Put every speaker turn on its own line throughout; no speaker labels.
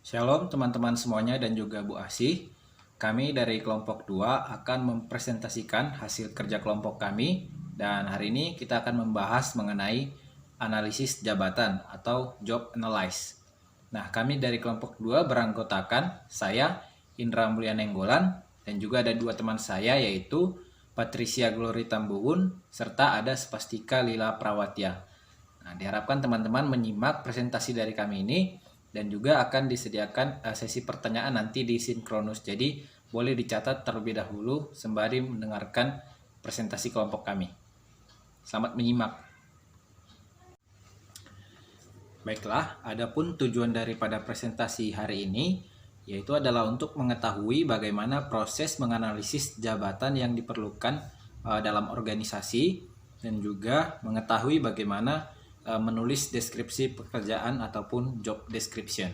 Shalom teman-teman semuanya dan juga Bu Asih. Kami dari kelompok 2 akan mempresentasikan hasil kerja kelompok kami dan hari ini kita akan membahas mengenai analisis jabatan atau job analysis. Nah, kami dari kelompok 2 beranggotakan saya Indra Mulia Nenggolan dan juga ada dua teman saya yaitu Patricia Glory Tambuhun serta ada Spastika Lila Prawatya. Nah, diharapkan teman-teman menyimak presentasi dari kami ini dan juga akan disediakan sesi pertanyaan nanti di sinkronus. Jadi boleh dicatat terlebih dahulu sembari mendengarkan presentasi kelompok kami. Selamat menyimak. Baiklah, adapun tujuan daripada presentasi hari ini yaitu adalah untuk mengetahui bagaimana proses menganalisis jabatan yang diperlukan dalam organisasi dan juga mengetahui bagaimana menulis deskripsi pekerjaan ataupun job description.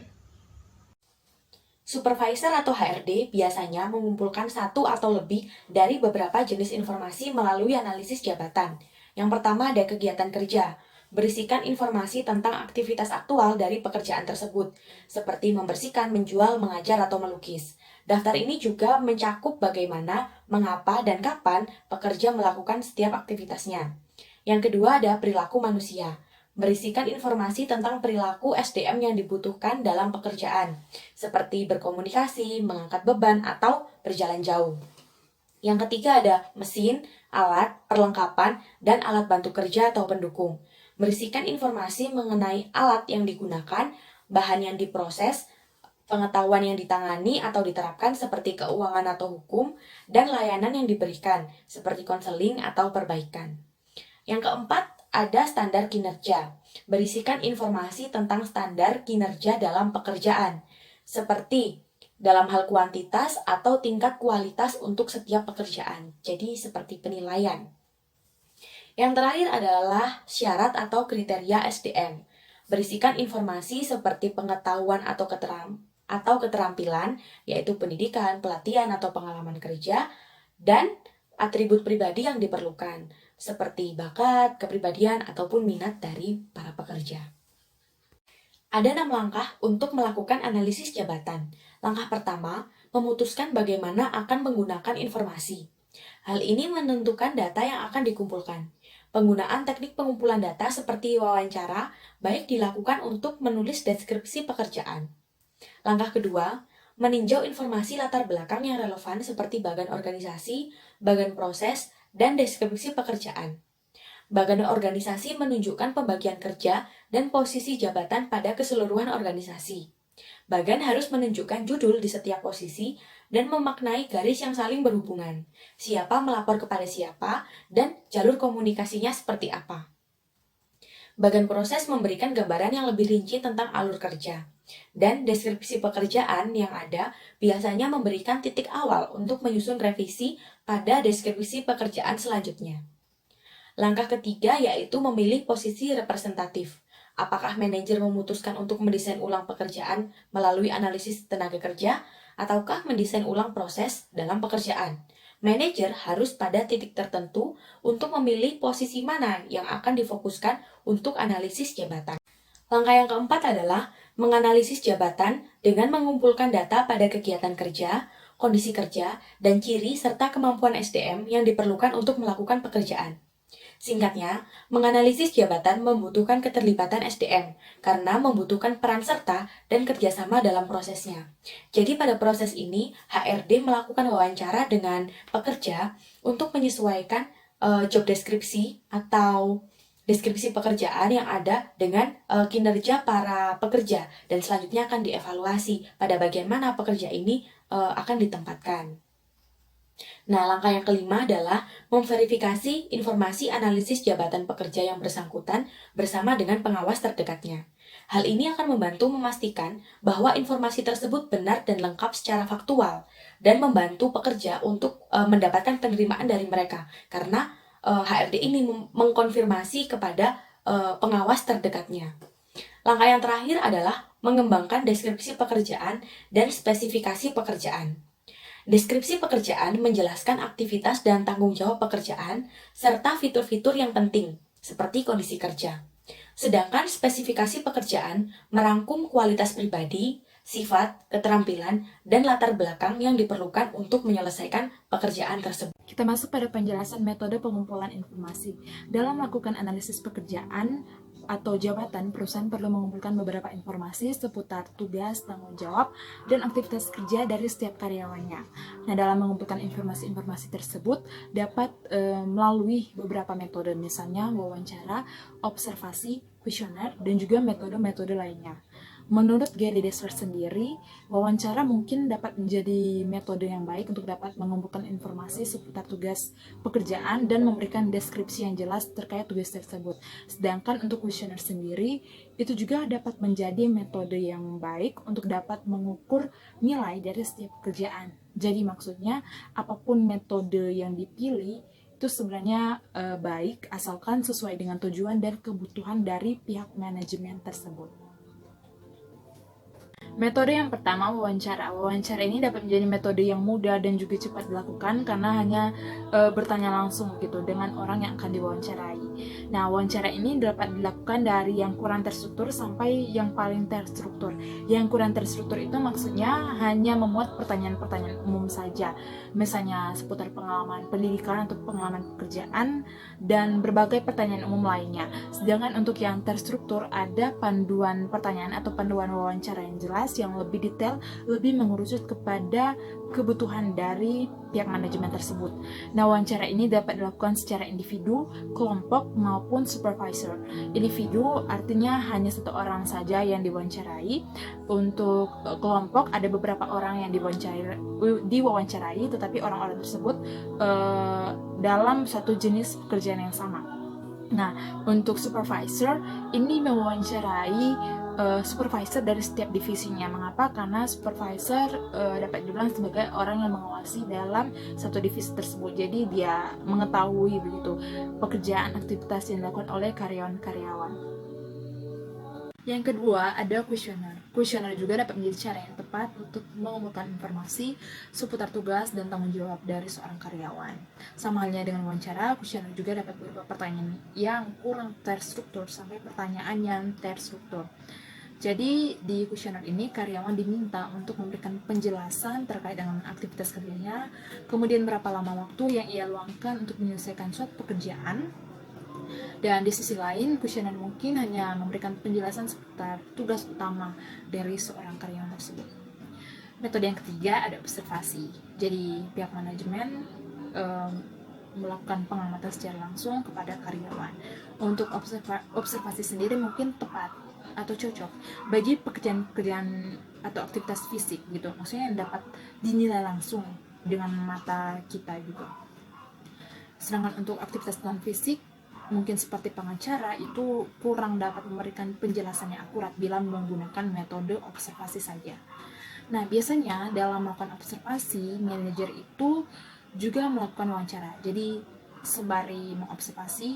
Supervisor atau HRD biasanya mengumpulkan satu atau lebih dari beberapa jenis informasi melalui analisis jabatan. Yang pertama ada kegiatan kerja, berisikan informasi tentang aktivitas aktual dari pekerjaan tersebut, seperti membersihkan, menjual, mengajar, atau melukis. Daftar ini juga mencakup bagaimana, mengapa, dan kapan pekerja melakukan setiap aktivitasnya. Yang kedua ada perilaku manusia, berisikan informasi tentang perilaku SDM yang dibutuhkan dalam pekerjaan, seperti berkomunikasi, mengangkat beban, atau berjalan jauh. Yang ketiga ada mesin, alat, perlengkapan, dan alat bantu kerja atau pendukung. Berisikan informasi mengenai alat yang digunakan, bahan yang diproses, pengetahuan yang ditangani atau diterapkan seperti keuangan atau hukum, dan layanan yang diberikan seperti konseling atau perbaikan. Yang keempat, ada standar kinerja. Berisikan informasi tentang standar kinerja dalam pekerjaan, seperti dalam hal kuantitas atau tingkat kualitas untuk setiap pekerjaan. Jadi seperti penilaian. Yang terakhir adalah syarat atau kriteria SDM. Berisikan informasi seperti pengetahuan atau keterampilan, yaitu pendidikan, pelatihan, atau pengalaman kerja, dan atribut pribadi yang diperlukan, seperti bakat, kepribadian, ataupun minat dari para pekerja. Ada 6 langkah untuk melakukan analisis jabatan. Langkah pertama, memutuskan bagaimana akan menggunakan informasi. Hal ini menentukan data yang akan dikumpulkan. Penggunaan teknik pengumpulan data seperti wawancara baik dilakukan untuk menulis deskripsi pekerjaan. Langkah kedua, meninjau informasi latar belakang yang relevan seperti bagan organisasi, bagan proses, dan deskripsi pekerjaan. Bagan organisasi menunjukkan pembagian kerja dan posisi jabatan pada keseluruhan organisasi. Bagan harus menunjukkan judul di setiap posisi dan memaknai garis yang saling berhubungan, siapa melapor kepada siapa, dan jalur komunikasinya seperti apa. Bagan proses memberikan gambaran yang lebih rinci tentang alur kerja. Dan deskripsi pekerjaan yang ada biasanya memberikan titik awal untuk menyusun revisi pada deskripsi pekerjaan selanjutnya. Langkah ketiga yaitu memilih posisi representatif. Apakah manajer memutuskan untuk mendesain ulang pekerjaan melalui analisis tenaga kerja, ataukah mendesain ulang proses dalam pekerjaan? Manajer harus pada titik tertentu untuk memilih posisi mana yang akan difokuskan untuk analisis jabatan. Langkah yang keempat adalah menganalisis jabatan dengan mengumpulkan data pada kegiatan kerja, kondisi kerja, dan ciri serta kemampuan SDM yang diperlukan untuk melakukan pekerjaan. Singkatnya, menganalisis jabatan membutuhkan keterlibatan SDM karena membutuhkan peran serta dan kerjasama dalam prosesnya. Jadi pada proses ini, HRD melakukan wawancara dengan pekerja untuk menyesuaikan job deskripsi atau deskripsi pekerjaan yang ada dengan kinerja para pekerja dan selanjutnya akan dievaluasi pada bagian mana pekerja ini akan ditempatkan. Nah, langkah yang kelima adalah memverifikasi informasi analisis jabatan pekerja yang bersangkutan bersama dengan pengawas terdekatnya. Hal ini akan membantu memastikan bahwa informasi tersebut benar dan lengkap secara faktual dan membantu pekerja untuk mendapatkan penerimaan dari mereka karena HRD ini mengkonfirmasi kepada pengawas terdekatnya. Langkah yang terakhir adalah mengembangkan deskripsi pekerjaan dan spesifikasi pekerjaan. Deskripsi pekerjaan menjelaskan aktivitas dan tanggung jawab pekerjaan serta fitur-fitur yang penting, seperti kondisi kerja. Sedangkan spesifikasi pekerjaan merangkum kualitas pribadi, sifat, keterampilan, dan latar belakang yang diperlukan untuk menyelesaikan pekerjaan tersebut.
Kita masuk pada penjelasan metode pengumpulan informasi. Dalam melakukan analisis pekerjaan atau jabatan, perusahaan perlu mengumpulkan beberapa informasi seputar tugas, tanggung jawab, dan aktivitas kerja dari setiap karyawannya. Nah, dalam mengumpulkan informasi-informasi tersebut dapat melalui beberapa metode, misalnya wawancara, observasi, kuesioner, dan juga metode-metode lainnya. Menurut Gary Desler sendiri, wawancara mungkin dapat menjadi metode yang baik untuk dapat mengumpulkan informasi seputar tugas pekerjaan dan memberikan deskripsi yang jelas terkait tugas tersebut. Sedangkan untuk kuesioner sendiri, itu juga dapat menjadi metode yang baik untuk dapat mengukur nilai dari setiap pekerjaan. Jadi maksudnya, apapun metode yang dipilih, itu sebenarnya baik asalkan sesuai dengan tujuan dan kebutuhan dari pihak manajemen tersebut. Metode yang pertama, wawancara. Wawancara ini dapat menjadi metode yang mudah dan juga cepat dilakukan karena hanya bertanya langsung gitu dengan orang yang akan diwawancarai. Nah, wawancara ini dapat dilakukan dari yang kurang terstruktur sampai yang paling terstruktur. Yang kurang terstruktur itu maksudnya hanya memuat pertanyaan-pertanyaan umum saja, misalnya seputar pengalaman pendidikan atau pengalaman pekerjaan dan berbagai pertanyaan umum lainnya. Sedangkan untuk yang terstruktur ada panduan pertanyaan atau panduan wawancara yang jelas, yang lebih detail, lebih mengerucut kepada kebutuhan dari pihak manajemen tersebut. Nah, wawancara ini dapat dilakukan secara individu, kelompok, maupun supervisor. Individu artinya hanya satu orang saja yang diwawancarai. Untuk kelompok ada beberapa orang yang diwawancarai, tetapi orang-orang tersebut dalam satu jenis pekerjaan yang sama. Nah, untuk supervisor ini mewawancarai supervisor dari setiap divisinya. Mengapa? Karena supervisor dapat dibilang sebagai orang yang mengawasi dalam satu divisi tersebut. Jadi dia mengetahui begitu pekerjaan aktivitas yang dilakukan oleh karyawan-karyawan. Yang kedua ada kuesioner. Kuesioner juga dapat menjadi cara yang tepat untuk mengumpulkan informasi seputar tugas dan tanggung jawab dari seorang karyawan. Sama halnya dengan wawancara, kuesioner juga dapat berupa pertanyaan yang kurang terstruktur sampai pertanyaan yang terstruktur. Jadi di kuesioner ini karyawan diminta untuk memberikan penjelasan terkait dengan aktivitas kerjanya, kemudian berapa lama waktu yang ia luangkan untuk menyelesaikan suatu pekerjaan. Dan di sisi lain, kuesioner mungkin hanya memberikan penjelasan seputar tugas utama dari seorang karyawan tersebut. Metode yang ketiga ada observasi. Jadi pihak manajemen melakukan pengamatan secara langsung kepada karyawan. Untuk observasi sendiri mungkin tepat atau cocok bagi pekerjaan-pekerjaan atau aktivitas fisik gitu, maksudnya yang dapat dinilai langsung dengan mata kita gitu. Sedangkan untuk aktivitas non fisik mungkin seperti pengacara itu kurang dapat memberikan penjelasan yang akurat bila menggunakan metode observasi saja. Nah, biasanya dalam melakukan observasi, manajer itu juga melakukan wawancara. Jadi sembari mengobservasi,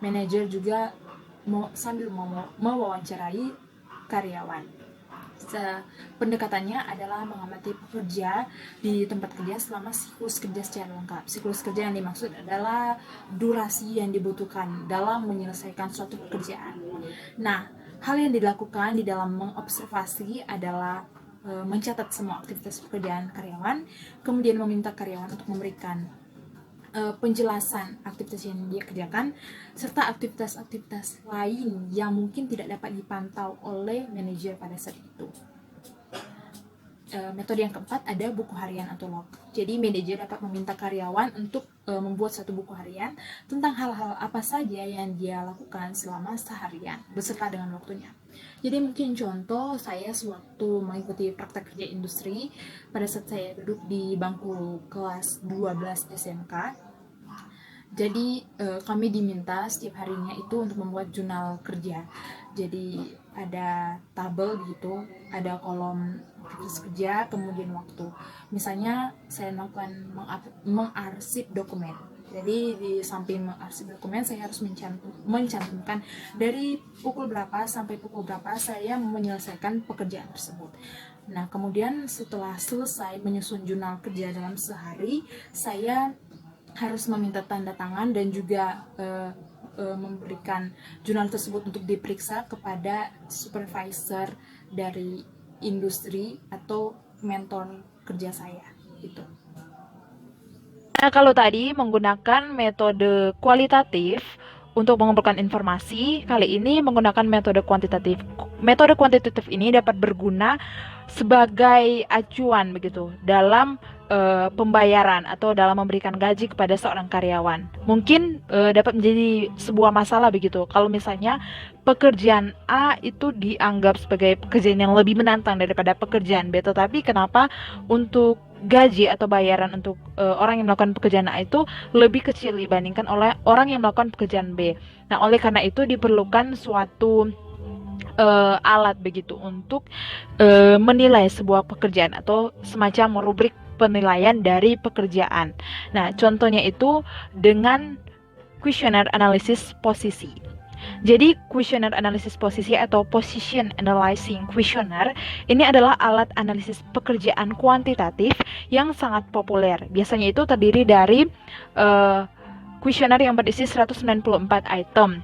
manajer juga sambil mewawancarai karyawan. Pendekatannya adalah mengamati pekerja di tempat kerja selama siklus kerja secara lengkap. Siklus kerja yang dimaksud adalah durasi yang dibutuhkan dalam menyelesaikan suatu pekerjaan. Nah, hal yang dilakukan di dalam mengobservasi adalah mencatat semua aktivitas pekerjaan karyawan, kemudian meminta karyawan untuk memberikan penjelasan aktivitas yang dia kerjakan, serta aktivitas-aktivitas lain yang mungkin tidak dapat dipantau oleh manajer pada saat itu. Metode yang keempat ada buku harian atau log. Jadi manajer dapat meminta karyawan untuk membuat satu buku harian tentang hal-hal apa saja yang dia lakukan selama seharian beserta dengan waktunya. Jadi mungkin contoh saya sewaktu mengikuti praktek kerja industri pada saat saya duduk di bangku kelas 12 SMK. Jadi kami diminta setiap harinya itu untuk membuat jurnal kerja. Jadi ada tabel gitu, ada kolom aktivitas kerja, kemudian waktu. Misalnya saya melakukan mengarsip dokumen. Jadi di samping mengarsip dokumen saya harus mencantumkan dari pukul berapa sampai pukul berapa saya menyelesaikan pekerjaan tersebut. Nah, kemudian setelah selesai menyusun jurnal kerja dalam sehari, saya harus meminta tanda tangan dan juga memberikan jurnal tersebut untuk diperiksa kepada supervisor dari industri atau mentor kerja saya gitu. Nah, kalau tadi menggunakan metode kualitatif untuk mengumpulkan informasi, kali ini menggunakan metode kuantitatif. Metode kuantitatif ini dapat berguna sebagai acuan begitu dalam pembayaran atau dalam memberikan gaji kepada seorang karyawan. Mungkin dapat menjadi sebuah masalah begitu. Kalau misalnya pekerjaan A itu dianggap sebagai pekerjaan yang lebih menantang daripada pekerjaan B, tetapi kenapa untuk gaji atau bayaran untuk orang yang melakukan pekerjaan A itu lebih kecil dibandingkan oleh orang yang melakukan pekerjaan B. Nah, oleh karena itu diperlukan suatu alat begitu untuk menilai sebuah pekerjaan atau semacam rubrik penilaian dari pekerjaan. Nah, contohnya itu dengan questionnaire analisis posisi. Jadi questionnaire analisis posisi atau position analyzing questionnaire ini adalah alat analisis pekerjaan kuantitatif yang sangat populer. Biasanya itu terdiri dari questionnaire yang berisi 194 item,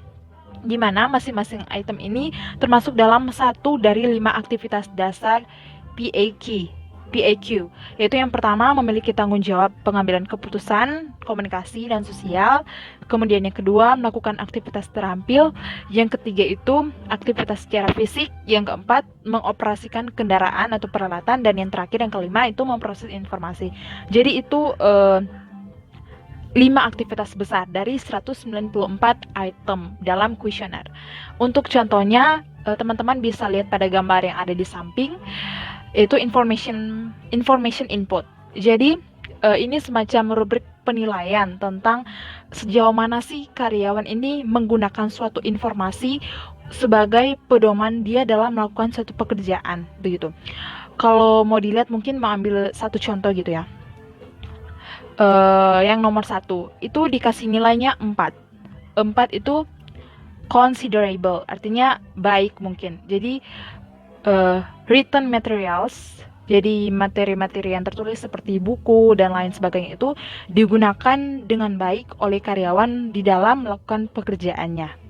di mana masing-masing item ini termasuk dalam satu dari 5 aktivitas dasar PAQ, yaitu yang pertama memiliki tanggung jawab pengambilan keputusan, komunikasi, dan sosial. Kemudian yang kedua melakukan aktivitas terampil. Yang ketiga itu aktivitas secara fisik. Yang keempat mengoperasikan kendaraan atau peralatan. Dan yang terakhir yang kelima itu memproses informasi. Jadi itu 5 aktivitas besar dari 194 item dalam kuesioner. Untuk contohnya, teman-teman bisa lihat pada gambar yang ada di samping, itu information input. Jadi ini semacam rubrik penilaian tentang sejauh mana sih karyawan ini menggunakan suatu informasi sebagai pedoman dia dalam melakukan suatu pekerjaan begitu. Kalau mau dilihat mungkin mau ambil satu contoh gitu ya. Yang nomor 1 itu dikasih nilainya 4 itu considerable, artinya baik mungkin. Jadi written materials, jadi materi-materi yang tertulis seperti buku dan lain sebagainya itu digunakan dengan baik oleh karyawan di dalam melakukan pekerjaannya.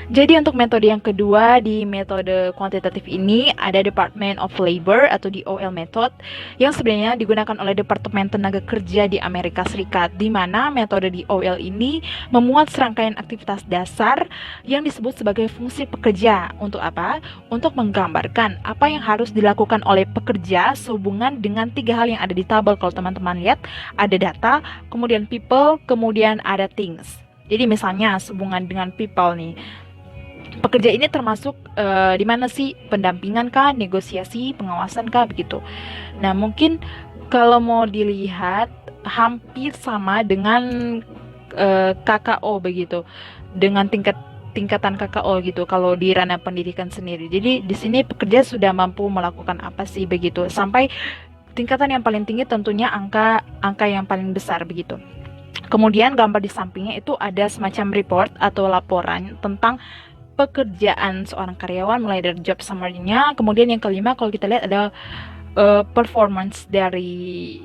Jadi untuk metode yang kedua di metode kuantitatif ini ada Department of Labor atau DOL method yang sebenarnya digunakan oleh Departemen Tenaga Kerja di Amerika Serikat, di mana metode DOL ini memuat serangkaian aktivitas dasar yang disebut sebagai fungsi pekerja. Untuk apa? Untuk menggambarkan apa yang harus dilakukan oleh pekerja sehubungan dengan 3 hal yang ada di tabel. Kalau teman-teman lihat ada data, kemudian people, kemudian ada things. Jadi misalnya sehubungan dengan people nih, pekerja ini termasuk di mana sih? Pendampingan kah, negosiasi, pengawasan kah, begitu. Nah, mungkin kalau mau dilihat hampir sama dengan KKO begitu, dengan tingkatan KKO gitu kalau di ranah pendidikan sendiri. Jadi di sini pekerja sudah mampu melakukan apa sih begitu, sampai tingkatan yang paling tinggi tentunya angka yang paling besar begitu. Kemudian gambar di sampingnya itu ada semacam report atau laporan tentang pekerjaan seorang karyawan mulai dari job summary-nya. Kemudian yang kelima kalau kita lihat ada performance dari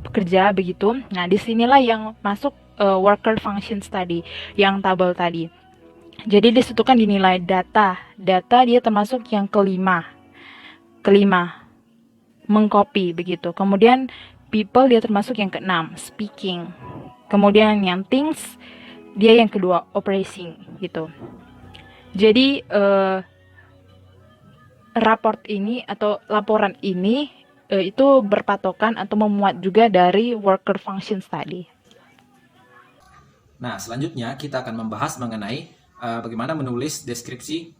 pekerja begitu. Nah, disinilah yang masuk worker functions tadi, yang tabel tadi. Jadi disitu kan dinilai data dia termasuk yang kelima mengcopy begitu. Kemudian people dia termasuk yang keenam, speaking. Kemudian yang things dia yang kedua, operating gitu. Jadi raport ini atau laporan ini itu berpatokan atau memuat juga dari worker functions tadi.
Nah, selanjutnya kita akan membahas mengenai bagaimana menulis deskripsi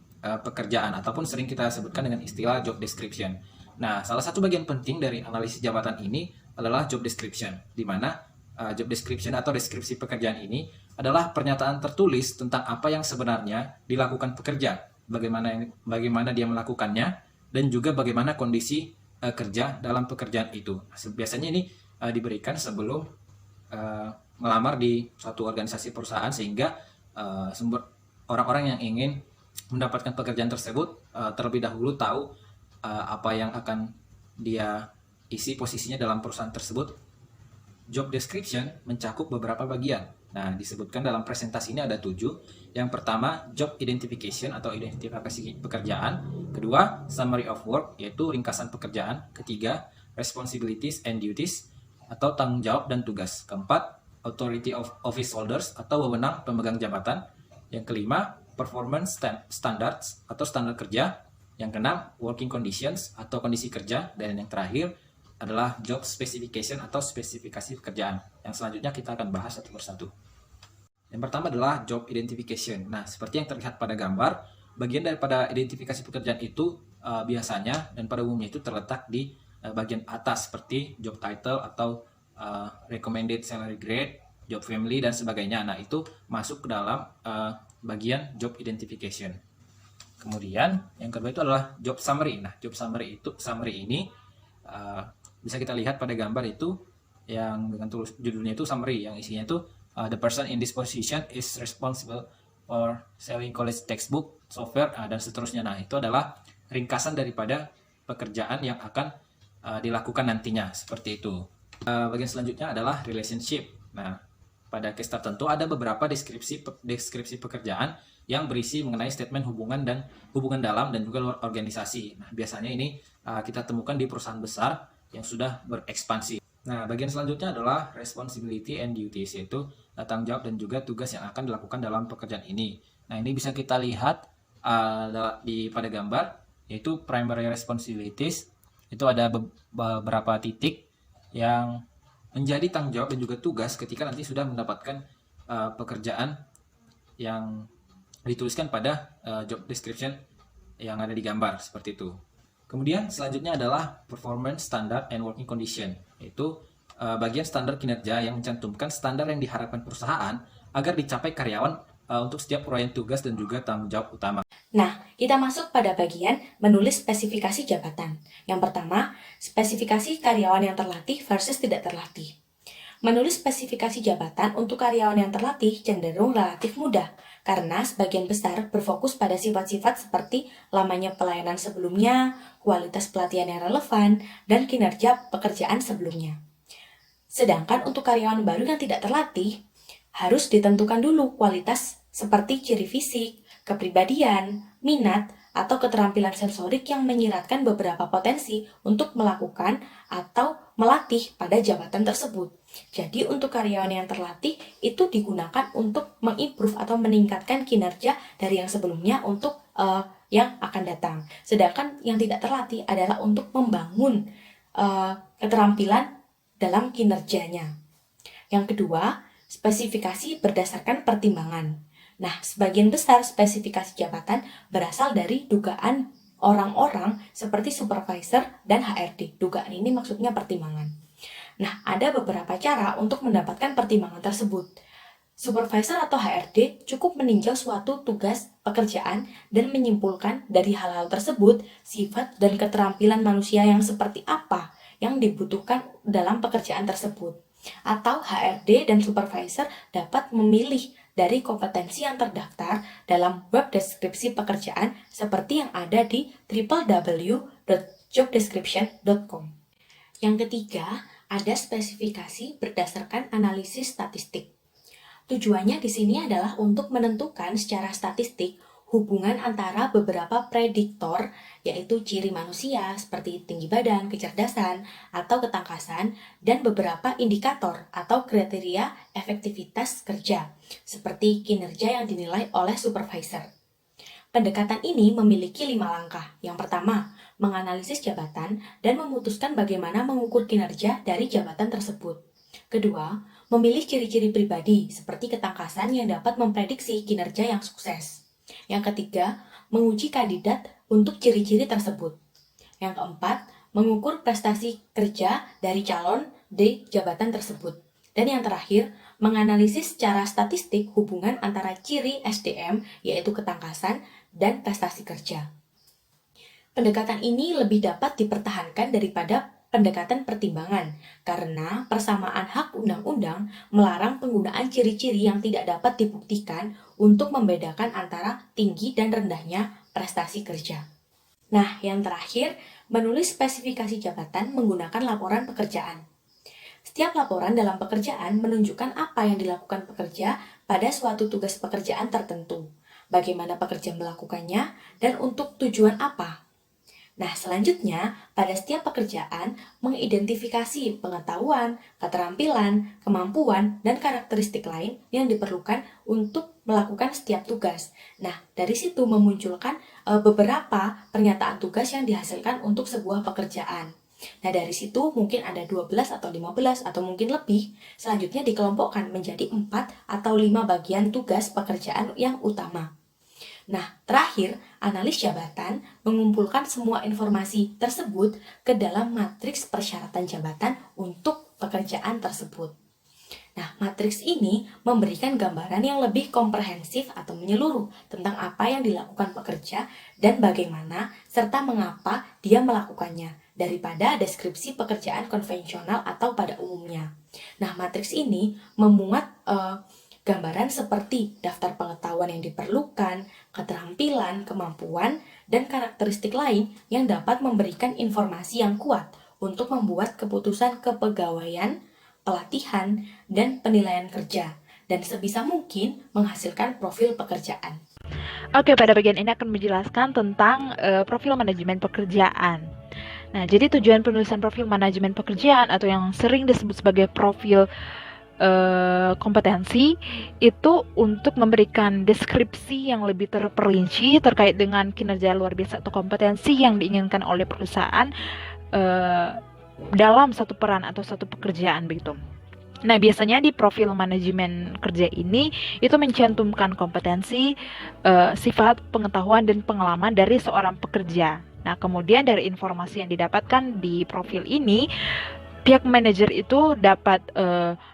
pekerjaan ataupun sering kita sebutkan dengan istilah job description. Nah, salah satu bagian penting dari analisis jabatan ini adalah job description, di mana job description atau deskripsi pekerjaan ini adalah pernyataan tertulis tentang apa yang sebenarnya dilakukan pekerja, bagaimana dia melakukannya, dan juga bagaimana kondisi kerja dalam pekerjaan itu. Biasanya ini diberikan sebelum melamar di suatu organisasi perusahaan, sehingga orang-orang yang ingin mendapatkan pekerjaan tersebut terlebih dahulu tahu apa yang akan dia isi posisinya dalam perusahaan tersebut. Job description mencakup beberapa bagian. Nah, disebutkan dalam presentasi ini ada 7. Yang pertama, job identification atau identifikasi pekerjaan. Kedua, summary of work, yaitu ringkasan pekerjaan. Ketiga, responsibilities and duties atau tanggung jawab dan tugas. Keempat, authority of office holders atau wewenang pemegang jabatan. Yang kelima, performance standards atau standar kerja. Yang keenam, working conditions atau kondisi kerja. Dan yang terakhir adalah job specification atau spesifikasi pekerjaan. Yang selanjutnya kita akan bahas satu persatu. Yang pertama adalah job identification. Nah, seperti yang terlihat pada gambar, bagian daripada identifikasi pekerjaan itu biasanya dan pada umumnya itu terletak di bagian atas seperti job title atau recommended salary grade, job family dan sebagainya. Nah, itu masuk ke dalam bagian job identification. Kemudian yang kedua itu adalah job summary. Nah, job summary ini bisa kita lihat pada gambar itu yang dengan judulnya itu summary, yang isinya itu the person in this position is responsible for selling college textbook, software, dan seterusnya. Nah, itu adalah ringkasan daripada pekerjaan yang akan dilakukan nantinya, seperti itu. Bagian selanjutnya adalah relationship. Nah, pada case tertentu ada beberapa deskripsi pekerjaan yang berisi mengenai statement hubungan dalam dan juga luar organisasi. Nah, biasanya ini kita temukan di perusahaan besar yang sudah berekspansi. Nah, bagian selanjutnya adalah responsibility and duties, yaitu tanggung jawab dan juga tugas yang akan dilakukan dalam pekerjaan ini. Nah, ini bisa kita lihat pada gambar, yaitu primary responsibilities. Itu ada beberapa titik yang menjadi tanggung jawab dan juga tugas ketika nanti sudah mendapatkan pekerjaan yang dituliskan pada job description yang ada di gambar, seperti itu. Kemudian selanjutnya adalah performance standard and working condition, yaitu bagian standar kinerja yang mencantumkan standar yang diharapkan perusahaan agar dicapai karyawan untuk setiap uraian tugas dan juga tanggung jawab utama.
Nah, kita masuk pada bagian menulis spesifikasi jabatan. Yang pertama, spesifikasi karyawan yang terlatih versus tidak terlatih. Menulis spesifikasi jabatan untuk karyawan yang terlatih cenderung relatif mudah, karena sebagian besar berfokus pada sifat-sifat seperti lamanya pelayanan sebelumnya, kualitas pelatihan yang relevan, dan kinerja pekerjaan sebelumnya. Sedangkan untuk karyawan baru yang tidak terlatih, harus ditentukan dulu kualitas seperti ciri fisik, kepribadian, minat, atau keterampilan sensorik yang menyiratkan beberapa potensi untuk melakukan atau melatih pada jabatan tersebut. Jadi untuk karyawan yang terlatih itu digunakan untuk mengimprove atau meningkatkan kinerja dari yang sebelumnya untuk yang akan datang. Sedangkan yang tidak terlatih adalah untuk membangun keterampilan dalam kinerjanya. Yang kedua, spesifikasi berdasarkan pertimbangan. Nah, sebagian besar spesifikasi jabatan berasal dari dugaan orang-orang seperti supervisor dan HRD. Dugaan ini maksudnya pertimbangan. Nah, ada beberapa cara untuk mendapatkan pertimbangan tersebut. Supervisor atau HRD cukup meninjau suatu tugas pekerjaan dan menyimpulkan dari hal-hal tersebut sifat dan keterampilan manusia yang seperti apa yang dibutuhkan dalam pekerjaan tersebut. Atau HRD dan supervisor dapat memilih dari kompetensi yang terdaftar dalam web deskripsi pekerjaan seperti yang ada di www.jobdescription.com. Yang ketiga, ada spesifikasi berdasarkan analisis statistik. Tujuannya di sini adalah untuk menentukan secara statistik hubungan antara beberapa prediktor, yaitu ciri manusia seperti tinggi badan, kecerdasan, atau ketangkasan, dan beberapa indikator atau kriteria efektivitas kerja, seperti kinerja yang dinilai oleh supervisor. Pendekatan ini memiliki 5 langkah. Yang pertama, menganalisis jabatan dan memutuskan bagaimana mengukur kinerja dari jabatan tersebut. Kedua, memilih ciri-ciri pribadi seperti ketangkasan yang dapat memprediksi kinerja yang sukses. Yang ketiga, menguji kandidat untuk ciri-ciri tersebut. Yang keempat, mengukur prestasi kerja dari calon di jabatan tersebut. Dan yang terakhir, menganalisis secara statistik hubungan antara ciri SDM, yaitu ketangkasan, dan prestasi kerja. Pendekatan ini lebih dapat dipertahankan daripada pendekatan pertimbangan, karena persamaan hak undang-undang melarang penggunaan ciri-ciri yang tidak dapat dibuktikan untuk membedakan antara tinggi dan rendahnya prestasi kerja. Nah, yang terakhir, menulis spesifikasi jabatan menggunakan laporan pekerjaan. Setiap laporan dalam pekerjaan menunjukkan apa yang dilakukan pekerja pada suatu tugas pekerjaan tertentu, bagaimana pekerja melakukannya, dan untuk tujuan apa. Nah, selanjutnya, pada setiap pekerjaan, mengidentifikasi pengetahuan, keterampilan, kemampuan, dan karakteristik lain yang diperlukan untuk melakukan setiap tugas. Nah, dari situ memunculkan beberapa pernyataan tugas yang dihasilkan untuk sebuah pekerjaan. Nah, dari situ mungkin ada 12 atau 15 atau mungkin lebih. Selanjutnya dikelompokkan menjadi 4 atau 5 bagian tugas pekerjaan yang utama. Nah, terakhir, analis jabatan mengumpulkan semua informasi tersebut ke dalam matriks persyaratan jabatan untuk pekerjaan tersebut. Nah, matriks ini memberikan gambaran yang lebih komprehensif atau menyeluruh tentang apa yang dilakukan pekerja dan bagaimana serta mengapa dia melakukannya daripada deskripsi pekerjaan konvensional atau pada umumnya. Nah, matriks ini memuat gambaran seperti daftar pengetahuan yang diperlukan, keterampilan, kemampuan, dan karakteristik lain yang dapat memberikan informasi yang kuat untuk membuat keputusan kepegawaian, pelatihan, dan penilaian kerja, dan sebisa mungkin menghasilkan profil pekerjaan.
Oke, pada bagian ini akan menjelaskan tentang profil manajemen pekerjaan. Nah, jadi tujuan penulisan profil manajemen pekerjaan atau yang sering disebut sebagai profil kompetensi itu untuk memberikan deskripsi yang lebih terperinci terkait dengan kinerja luar biasa atau kompetensi yang diinginkan oleh perusahaan dalam satu peran atau satu pekerjaan begitu. Nah, biasanya di profil manajemen kerja ini itu mencantumkan kompetensi, sifat, pengetahuan, dan pengalaman dari seorang pekerja. Nah, kemudian dari informasi yang didapatkan di profil ini, pihak manajer itu dapat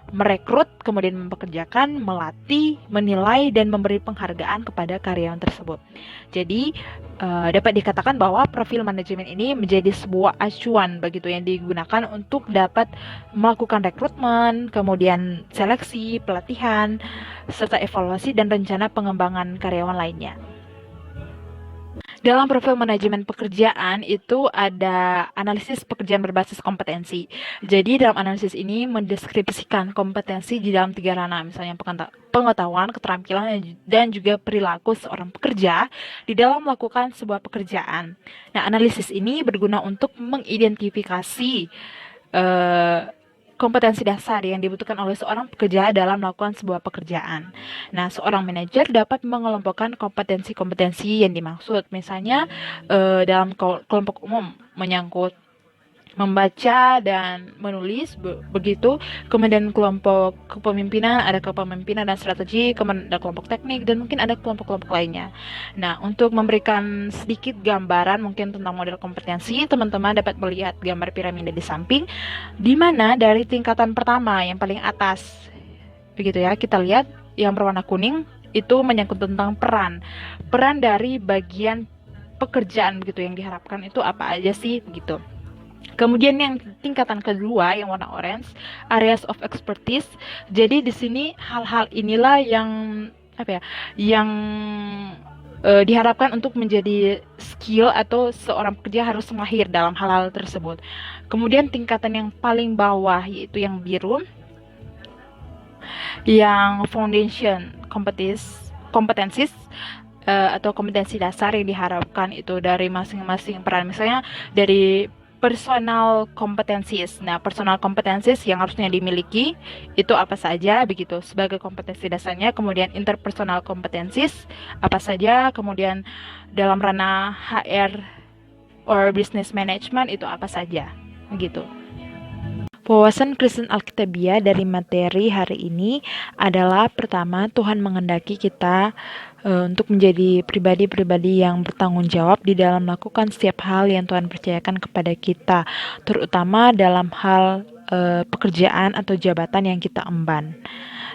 merekrut, kemudian mempekerjakan, melatih, menilai, dan memberi penghargaan kepada karyawan tersebut. Jadi dapat dikatakan bahwa profil manajemen ini menjadi sebuah acuan begitu yang digunakan untuk dapat melakukan rekrutmen, kemudian seleksi, pelatihan, serta evaluasi dan rencana pengembangan karyawan lainnya. Dalam profil manajemen pekerjaan itu ada analisis pekerjaan berbasis kompetensi. Jadi dalam analisis ini mendeskripsikan kompetensi di dalam 3 ranah, misalnya pengetahuan, keterampilan, dan juga perilaku seorang pekerja di dalam melakukan sebuah pekerjaan. Nah, analisis ini berguna untuk mengidentifikasi kompetensi dasar yang dibutuhkan oleh seorang pekerja dalam melakukan sebuah pekerjaan. Nah, seorang manajer dapat mengelompokkan kompetensi-kompetensi yang dimaksud. Misalnya, dalam kelompok umum menyangkut membaca dan menulis, begitu. Kemudian kelompok kepemimpinan, ada kepemimpinan dan strategi, kemudian ada kelompok teknik, dan mungkin ada kelompok-kelompok lainnya. Nah, untuk memberikan sedikit gambaran mungkin tentang model kompetensi, teman-teman dapat melihat gambar piramida di samping, di mana dari tingkatan pertama yang paling atas, begitu ya, kita lihat yang berwarna kuning itu menyangkut tentang peran dari bagian pekerjaan begitu yang diharapkan itu apa aja sih begitu. Kemudian yang tingkatan kedua yang warna orange, areas of expertise. Jadi di sini hal-hal inilah yang diharapkan untuk menjadi skill atau seorang pekerja harus mahir dalam hal-hal tersebut. Kemudian tingkatan yang paling bawah yaitu yang biru, yang foundation competencies atau kompetensi dasar yang diharapkan itu dari masing-masing peran, misalnya dari personal competencies. Nah, personal competencies yang harusnya dimiliki itu apa saja begitu sebagai kompetensi dasarnya. Kemudian interpersonal competencies apa saja. Kemudian dalam ranah HR or business management itu apa saja begitu. Wawasan Kristen Alkitabiah dari materi hari ini adalah pertama, Tuhan menghendaki kita untuk menjadi pribadi-pribadi yang bertanggung jawab di dalam melakukan setiap hal yang Tuhan percayakan kepada kita, terutama dalam hal pekerjaan atau jabatan yang kita emban.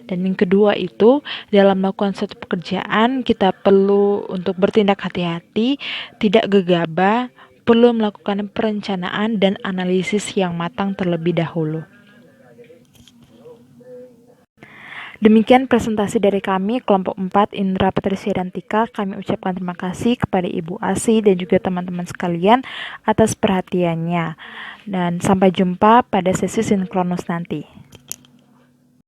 Dan yang kedua itu, dalam melakukan suatu pekerjaan kita perlu untuk bertindak hati-hati, tidak gegabah, perlu melakukan perencanaan dan analisis yang matang terlebih dahulu. Demikian presentasi dari kami, kelompok 4, Indra, Patricia, dan Tika. Kami ucapkan terima kasih kepada Ibu Asi dan juga teman-teman sekalian atas perhatiannya. Dan sampai jumpa pada sesi sinkronus nanti.